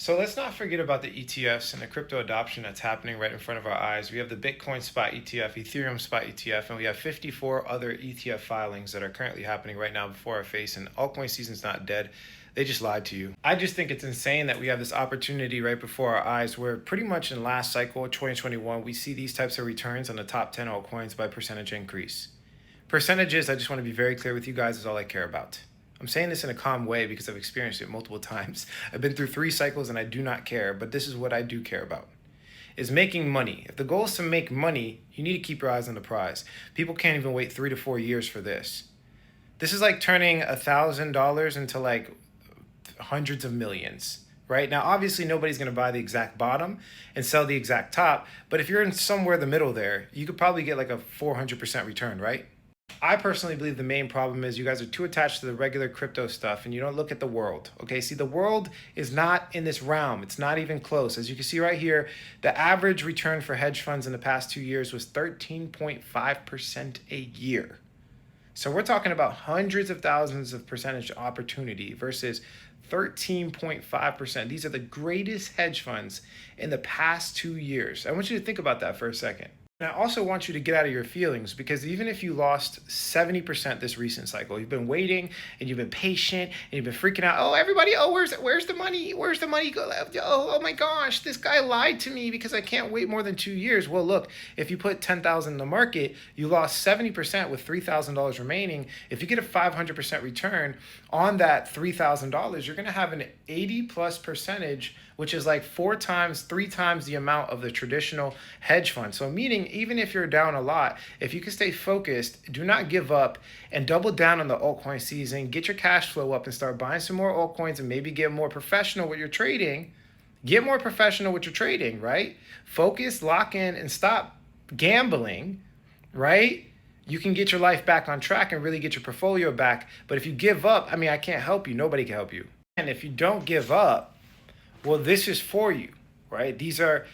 So let's not forget about the ETFs and the crypto adoption that's happening right in front of our eyes. We have the Bitcoin spot ETF, Ethereum spot ETF, and we have 54 other ETF filings that are currently happening right now before our face. And altcoin season's not dead. They just lied to you. I just think it's insane that we have this opportunity right before our eyes where pretty much in last cycle, 2021, we see these types of returns on the top 10 altcoins by percentage increase. Percentages, I just want to be very clear with you guys, is all I care about. I'm saying this in a calm way because I've experienced it multiple times. I've been through 3 cycles and I do not care, but this is what I do care about. Is making money. If the goal is to make money, you need to keep your eyes on the prize. People can't even wait 3 to 4 years for this. This is like turning $1,000 into like hundreds of millions, right? Now, obviously nobody's going to buy the exact bottom and sell the exact top, but if you're in somewhere in the middle there, you could probably get like a 400% return, right? I personally believe the main problem is you guys are too attached to the regular crypto stuff and you don't look at the world. Okay, see, the world is not in this realm. It's not even close. As you can see right here, the average return for hedge funds in the past 2 years was 13.5% a year. So we're talking about hundreds of thousands of percentage opportunity versus 13.5%. These are the greatest hedge funds in the past 2 years. I want you to think about that for a second. And I also want you to get out of your feelings because even if you lost 70% this recent cycle, you've been waiting and you've been patient and you've been freaking out. Oh, everybody, oh, where's the money? Where's the money go? Oh my gosh, this guy lied to me because I can't wait more than 2 years. Well, look, if you put 10,000 in the market, you lost 70% with $3,000 remaining. If you get a 500% return on that $3,000, you're going to have an 80 plus percentage, which is like 3 times the amount of the traditional hedge fund. So meaning even if you're down a lot, if you can stay focused, do not give up and double down on the altcoin season, get your cash flow up and start buying some more altcoins and maybe get more professional with your trading. Get more professional with your trading, right? Focus, lock in, and stop gambling, right? You can get your life back on track and really get your portfolio back. But if you give up, I mean, I can't help you. Nobody can help you. And if you don't give up, well, this is for you, right? These are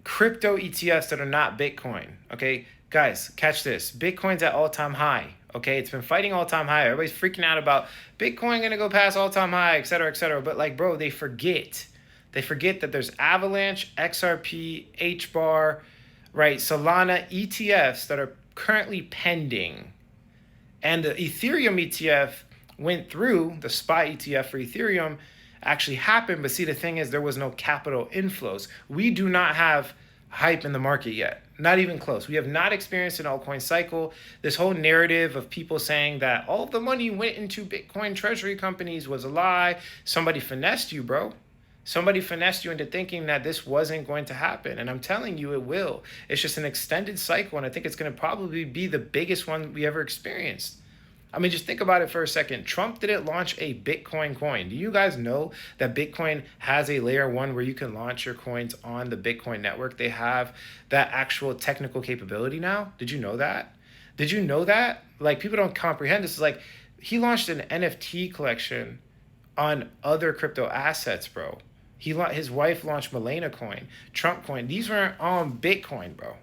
crypto ETFs that are not Bitcoin, okay? Guys, catch this. Bitcoin's at all-time high, okay? It's been fighting all-time high. Everybody's freaking out about Bitcoin gonna go past all-time high, et cetera, et cetera. But like, bro, they forget. They forget that there's Avalanche, XRP, HBAR, right? Solana ETFs that are currently pending. And the Ethereum ETF went through, the spot ETF for Ethereum actually happened, but see, the thing is there was no capital inflows. We do not have hype in the market yet, not even close. We have not experienced an altcoin cycle. This whole narrative of people saying that all the money went into Bitcoin treasury companies was a lie. Somebody finessed you, bro. Somebody finessed you into thinking that this wasn't going to happen. And I'm telling you, it will. It's just an extended cycle, and I think it's going to probably be the biggest one we ever experienced. I mean, just think about it for a second. Trump didn't launch a Bitcoin coin. Do you guys know that Bitcoin has a layer 1 where you can launch your coins on the Bitcoin network? They have that actual technical capability now. Did you know that? Did you know that? Like, people don't comprehend this. Is like, he launched an NFT collection on other crypto assets, bro. His wife launched Milena coin, Trump coin. These weren't on Bitcoin, bro.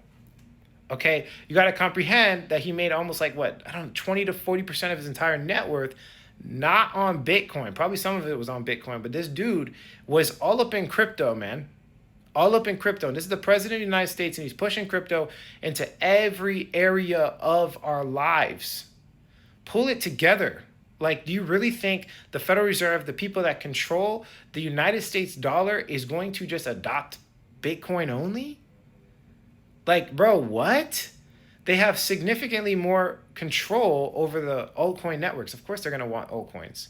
Okay, you got to comprehend that he made almost like what, I don't know, 20 to 40% of his entire net worth not on Bitcoin. Probably some of it was on Bitcoin, but this dude was all up in crypto, man. All up in crypto. And this is the president of the United States, and he's pushing crypto into every area of our lives. Pull it together. Like, do you really think the Federal Reserve, the people that control the United States dollar, is going to just adopt Bitcoin only? Like, bro, what? They have significantly more control over the altcoin networks. Of course, they're going to want altcoins.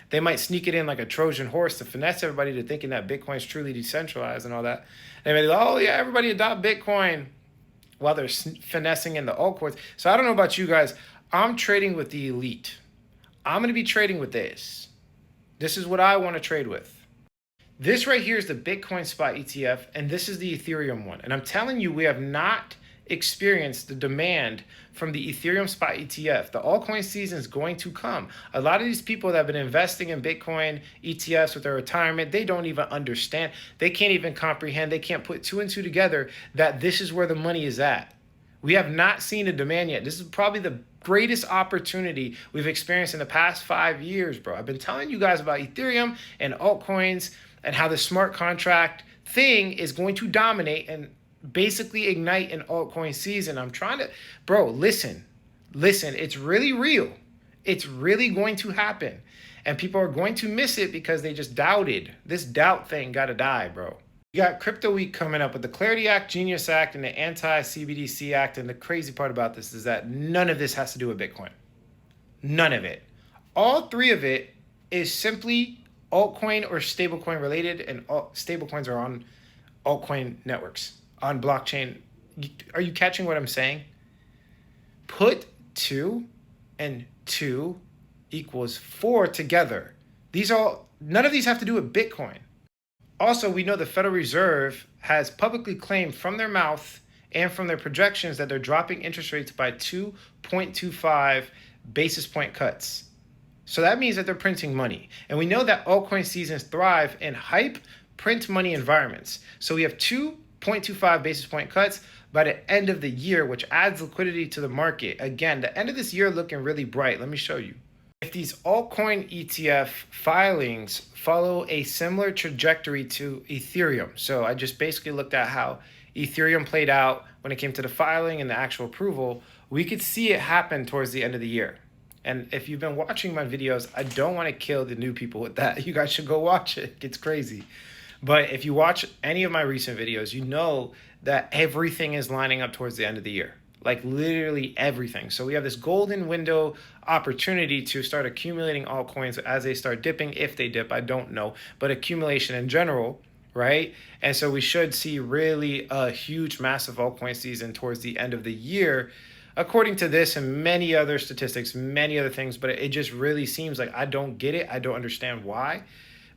They might sneak it in like a Trojan horse to finesse everybody to thinking that Bitcoin is truly decentralized and all that. They may be like, oh, yeah, everybody adopt Bitcoin while they're finessing in the altcoins. So I don't know about you guys. I'm trading with the elite. I'm going to be trading with this. This is what I want to trade with. This right here is the Bitcoin spot ETF, and this is the Ethereum one. And I'm telling you, we have not experienced the demand from the Ethereum spot ETF. The altcoin season is going to come. A lot of these people that have been investing in Bitcoin ETFs with their retirement, they don't even understand. They can't even comprehend. They can't put 2 and 2 together that this is where the money is at. We have not seen a demand yet. This is probably the greatest opportunity we've experienced in the past 5 years, bro. I've been telling you guys about Ethereum and altcoins and how the smart contract thing is going to dominate and basically ignite an altcoin season. I'm trying to, bro, listen, it's really real. It's really going to happen. And people are going to miss it because they just doubted. This doubt thing got to die, bro. You got Crypto Week coming up with the Clarity Act, Genius Act, and the Anti-CBDC Act. And the crazy part about this is that none of this has to do with Bitcoin. None of it. All three of it is simply altcoin or stablecoin related, and all stablecoins are on altcoin networks, on blockchain. Are you catching what I'm saying? Put 2 and 2 equals 4 together. None of these have to do with Bitcoin. Also, we know the Federal Reserve has publicly claimed from their mouth and from their projections that they're dropping interest rates by 2.25 basis point cuts. So that means that they're printing money. And we know that altcoin seasons thrive in hype print money environments. So we have 2.25 basis point cuts by the end of the year, which adds liquidity to the market. Again, the end of this year looking really bright. Let me show you. If these altcoin ETF filings follow a similar trajectory to Ethereum, so I just basically looked at how Ethereum played out when it came to the filing and the actual approval, we could see it happen towards the end of the year. And if you've been watching my videos, I don't want to kill the new people with that. You guys should go watch it. It's crazy. But if you watch any of my recent videos, you know that everything is lining up towards the end of the year. Like literally everything. So we have this golden window opportunity to start accumulating altcoins as they start dipping. If they dip, I don't know, but accumulation in general, right? And so we should see really a huge, massive altcoin season towards the end of the year, according to this and many other statistics, many other things. But it just really seems like I don't get it. I don't understand why.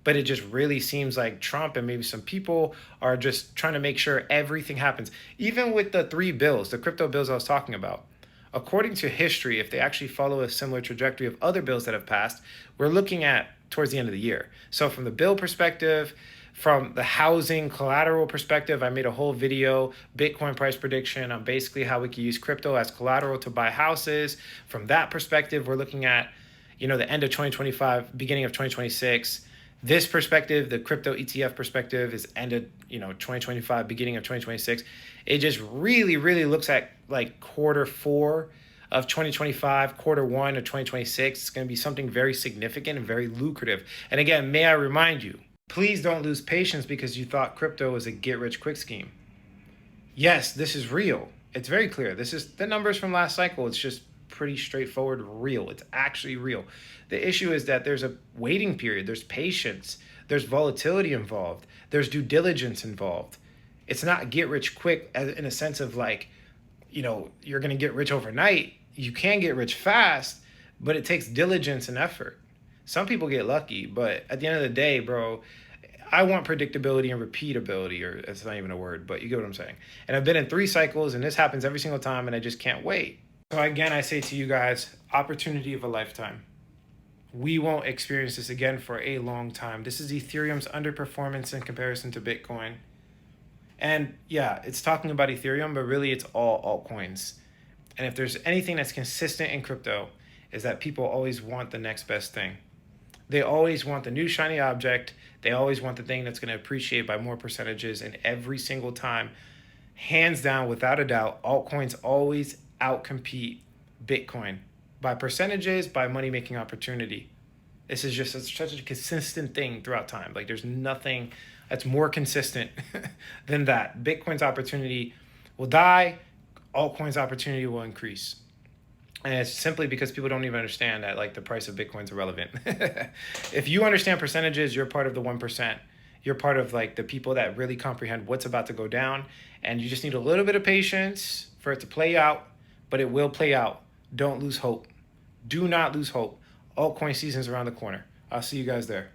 But it just really seems like Trump and maybe some people are just trying to make sure everything happens. Even with the 3 bills, the crypto bills I was talking about, according to history, if they actually follow a similar trajectory of other bills that have passed, we're looking at towards the end of the year. So from the bill perspective, from the housing collateral perspective, I made a whole video, Bitcoin price prediction on basically how we can use crypto as collateral to buy houses. From that perspective, we're looking at, the end of 2025, beginning of 2026. This perspective, the crypto ETF perspective, is ended, 2025, beginning of 2026. It just really, really looks at like Q4 of 2025, Q1 of 2026. It's going to be something very significant and very lucrative. And again, may I remind you, please don't lose patience because you thought crypto was a get-rich-quick scheme. Yes, this is real. It's very clear. This is the numbers from last cycle. It's just pretty straightforward, real. It's actually real. The issue is that there's a waiting period, there's patience, there's volatility involved, there's due diligence involved. It's not get rich quick in a sense of like, you're going to get rich overnight. You can get rich fast, but it takes diligence and effort. Some people get lucky, but at the end of the day, bro, I want predictability and repeatability, or it's not even a word, but you get what I'm saying. And I've been in 3 cycles and this happens every single time and I just can't wait. So again, I say to you guys, opportunity of a lifetime. We won't experience this again for a long time. This is Ethereum's underperformance in comparison to Bitcoin. And yeah, it's talking about Ethereum, but really it's all altcoins. And if there's anything that's consistent in crypto, is that people always want the next best thing. They always want the new shiny object. They always want the thing that's going to appreciate by more percentages. And every single time, hands down, without a doubt, altcoins always outcompete Bitcoin by percentages, by money-making opportunity. This is just such a consistent thing throughout time. Like there's nothing that's more consistent than that. Bitcoin's opportunity will die, altcoin's opportunity will increase. And it's simply because people don't even understand that like the price of Bitcoin's irrelevant. If you understand percentages, you're part of the 1%. You're part of like the people that really comprehend what's about to go down. And you just need a little bit of patience for it to play out, but it will play out. Don't lose hope. Do not lose hope. Altcoin season's around the corner. I'll see you guys there.